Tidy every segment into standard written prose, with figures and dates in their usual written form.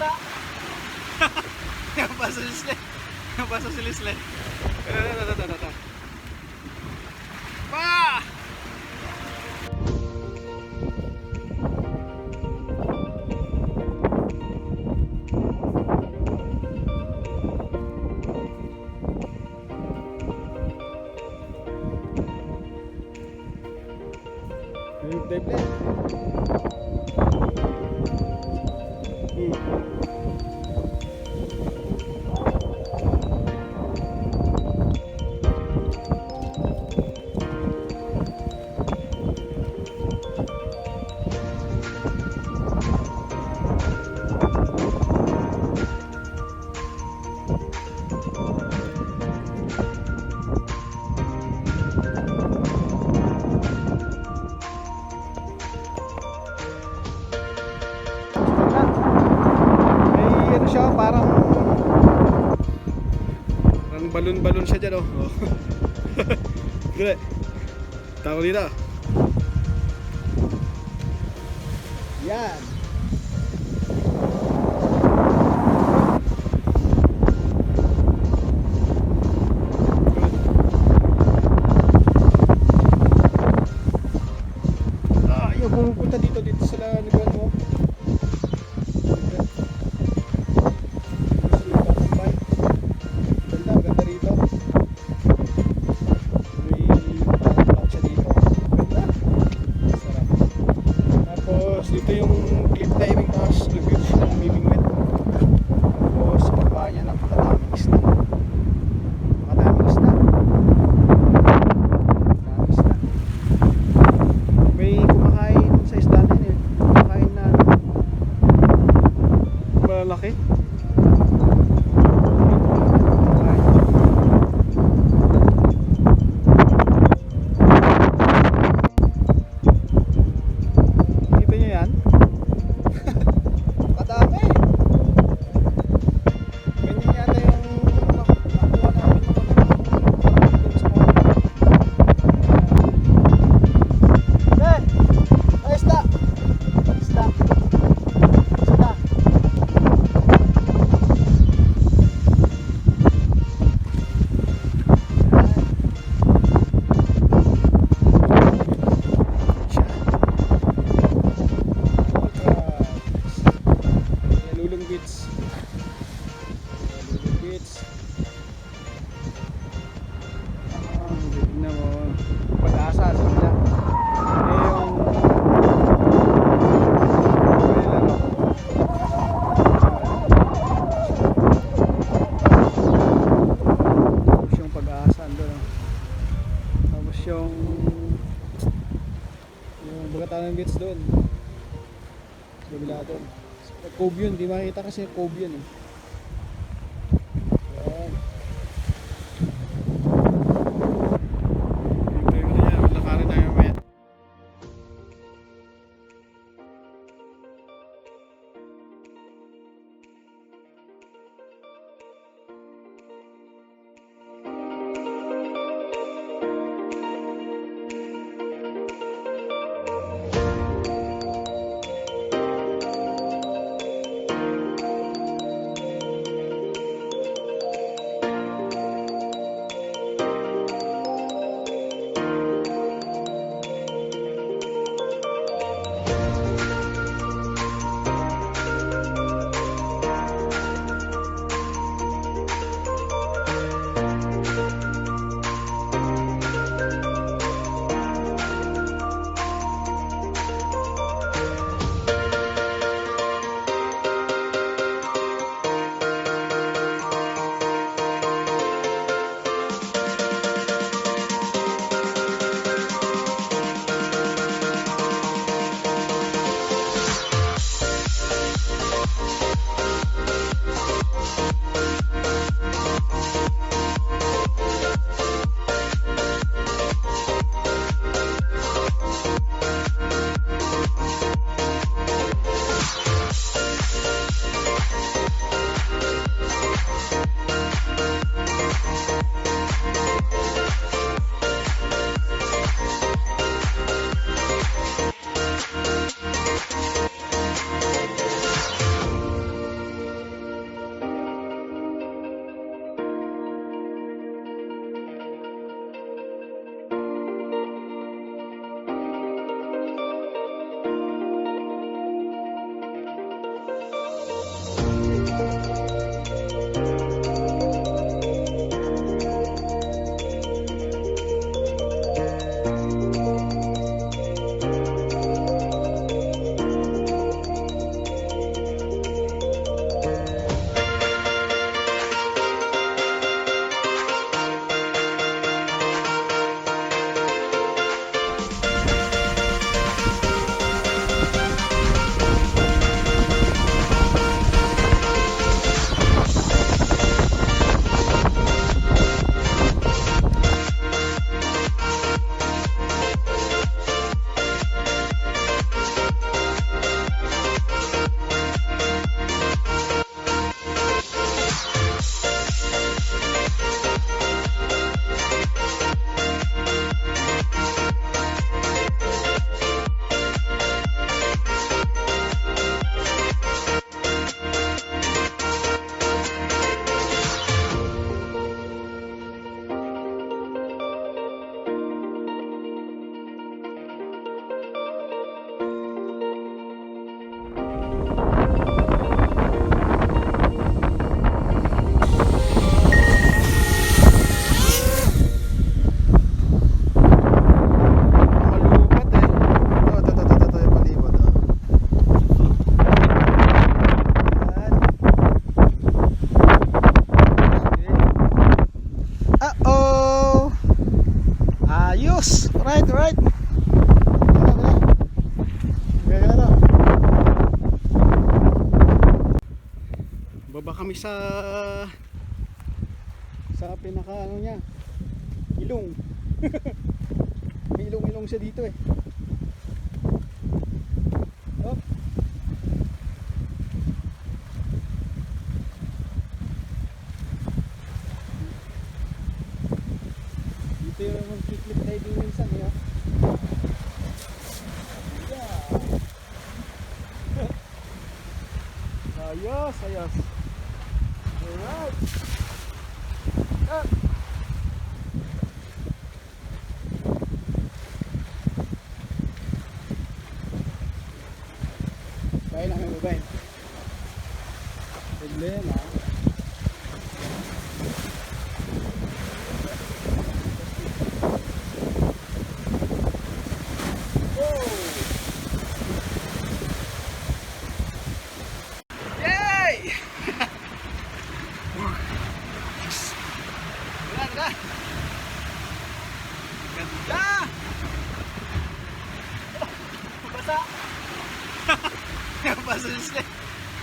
basa. Yung basa si Leslie. Yung basa si Leslie. Pa! Balon-balon siya dyan, oh. Gila. Tawag dito. Yan. Yung pumupunta dito sa lugar mo. Laki. Kita nyo yan? Kadami. Ganyan yata yung nakuha namin ay isda. Isda. Yung Bagatangan Beach doon. Kabila doon. Cove yun, di makikita kasi cove yun eh. Baba kami sa pinaka ano niya, ilong. May ilong-ilong siya dito eh. Oh. Dito yung mag-clip diving minsan eh. Ayos, ayos. Alright. Ah. Kaya lang yung mobile. Problema. Ganda! Basa! Basa si Lisle.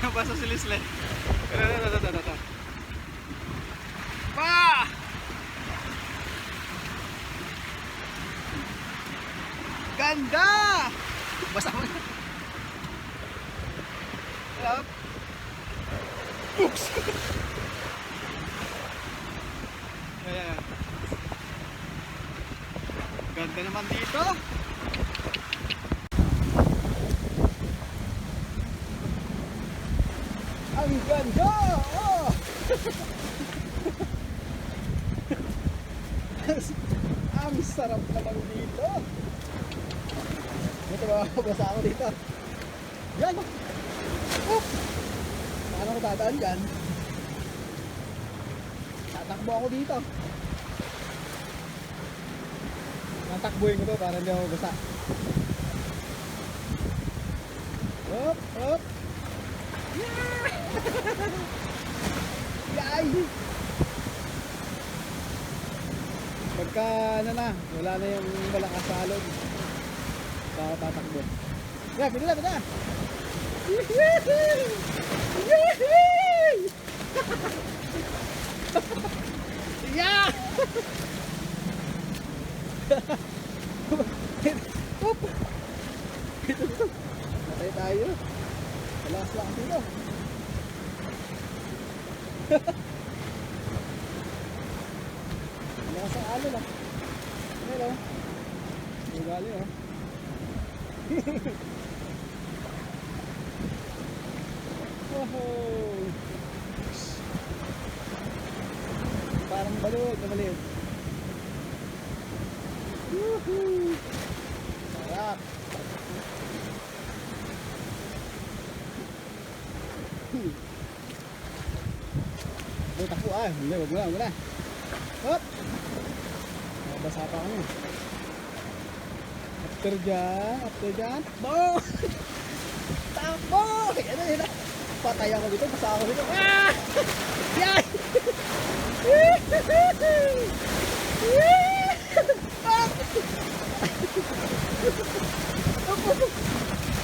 Basa si Lisle. Ito. Pa! Ganda! Basa mo. Hello? Oops! Ayan. Ganda naman dito. Ang ganda! Oh! Ang sarap naman dito. Ito ba, basa ako dito. Yan! Oh! Paano ko dadaan dyan? Tatakbo ako dito. Natakbuhin ko to para hindi ako basa. Hop, hop. Yeah! Yay! Pagka ano na, wala na yung malakas sa alon, saka tatakbo. Yeah, pwede na. Yee-hee! Yee-hee! Yeah! Hop! Dito. Natay tayo. Alas lang dito. Alas ang alo lang. Hello. Ugali oh. Wow. Parang balod na maliit. Woohoo! Sarap! Takbo ah! Hindi, wag mo na! Hop! Basa pa kami. After dyan, takbo! Takbo! Ano. Patay ako dito, basa ako dito. Ah! Yay!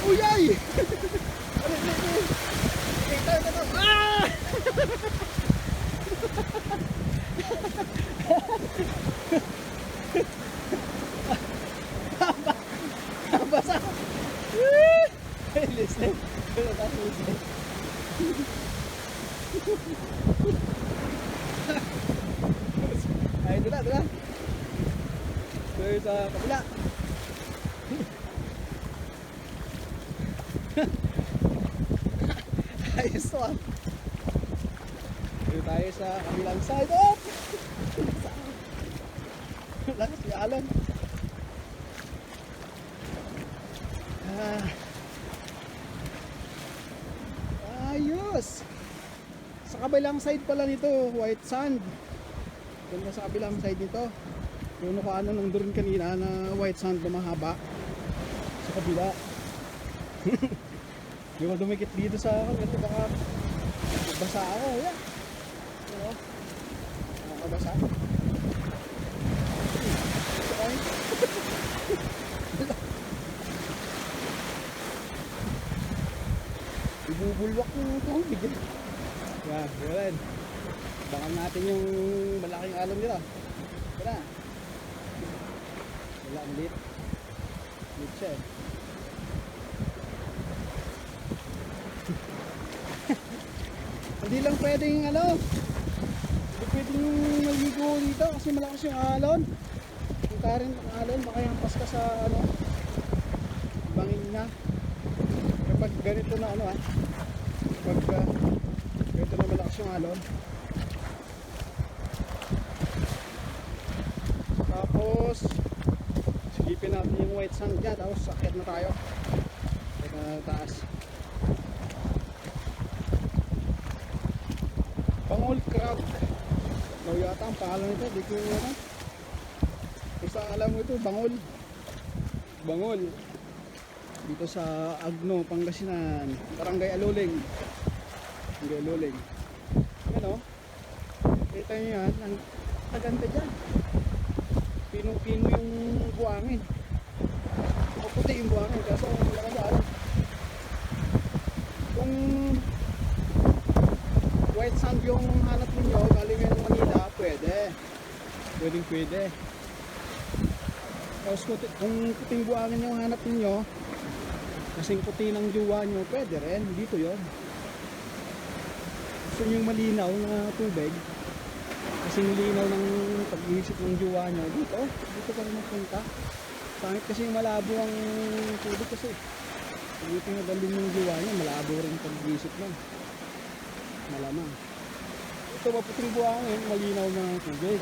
Uyay! Ito. Ah! Basa! Ay, Lisle. Ay, doon na. Doon sa kabila. Ayos to ah. Doon tayo sa kabilang side. Oh! Lakas yung alon. Ayos. Sa kabilang side pala nito, white sand. Ganda sa kabilang side nito. Yung ano nung doon kanina na white sand na mahaba sa kabila. Hindi ko dumikit dito sa akin kasi baka basa ako. Yan. Ano? Nakakabasa. Okay. Ibubulwak yung tubig. Yan, yun. Baka natin yung malaking alon nila. Tara. Wala, ang lit. Lit siya eh. Hindi lang pwedeng ano, hindi pwedeng maligo dito kasi malakas yung alon. Yung current ng alon, baka hampas ka sa ano, bangin na. Kapag ganito na ano pag ganito na malakas yung alon. Tapos silipin natin yung white sand dyan, tapos akyat na tayo. Teka na taas. Bangol crab. No, yata ang pangalan nito, di ko ano. Basta alam mo ito, Bangol. Bangol. Dito sa Agno, Pangasinan, Barangay Aluling. Barangay Aluling. Yan o. Kita nyo yan, ang kaganda dyan. Pinong-pino yung buhangin. Maputi yung buhangin, kaso wala ka daan. Kung white sand yung hanap ninyo galing ng Manila, pwede. Pwede. Tapos kung puting buhangin yung hanap ninyo, kasing puti ng jowa nyo, pwede rin. Dito yon. Gusto nyo yung malinaw na tubig, kasing linaw ng pag-iisip ng jowa nyo, dito ka rin magpunta. Pangit kasi malabo ang tubig kasi. Pag ito nga galing ng jowa nyo, malabo rin pag-iisip nun. Malamang. Ito maputing buhangin, malinaw na tubig.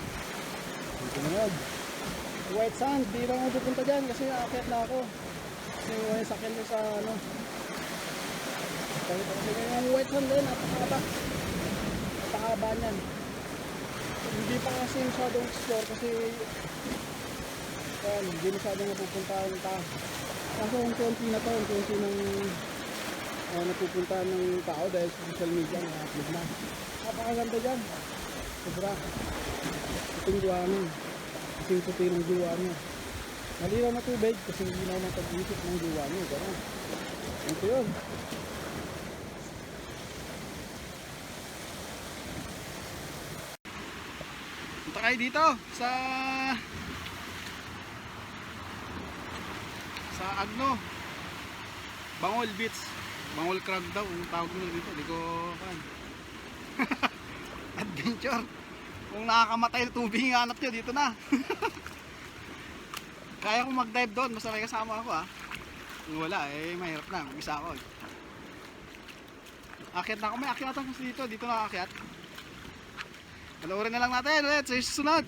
Dito na yun. White sand, di lang ako pupunta dyan kasi aakyat na ako. Kasi may sakyan mo sa ano. Kasi yung white sand din, napakaba. Napakaba niyan. Hindi pa kasi masyadong explore kasi hindi masyadong napupuntahan ng tao. Kaso yung konti na to, yung konti ng napupuntahan ng tao dahil sa social media na-upload na. Napakaganda dyan. Sobra. Puting buhangin. Kasing puti ng jowa niya. Malinaw na tubig kasing linaw ng pag-isip ng jowa niya. Ganun. Ito yun. Punta kayo dito sa Agno, Bangol Beach. Bangol Crag daw ang tawag nila dito. Di ko adventure. Kung nakakamatay na tubig yung hanap nyo, dito na. Kaya kong mag-dive doon, basta may kasama ako Kung wala, mahirap na. Mag-isa ako Akyat na ako, may akyatan kasi dito na akyat. Panoorin na lang natin ulit sa susunod.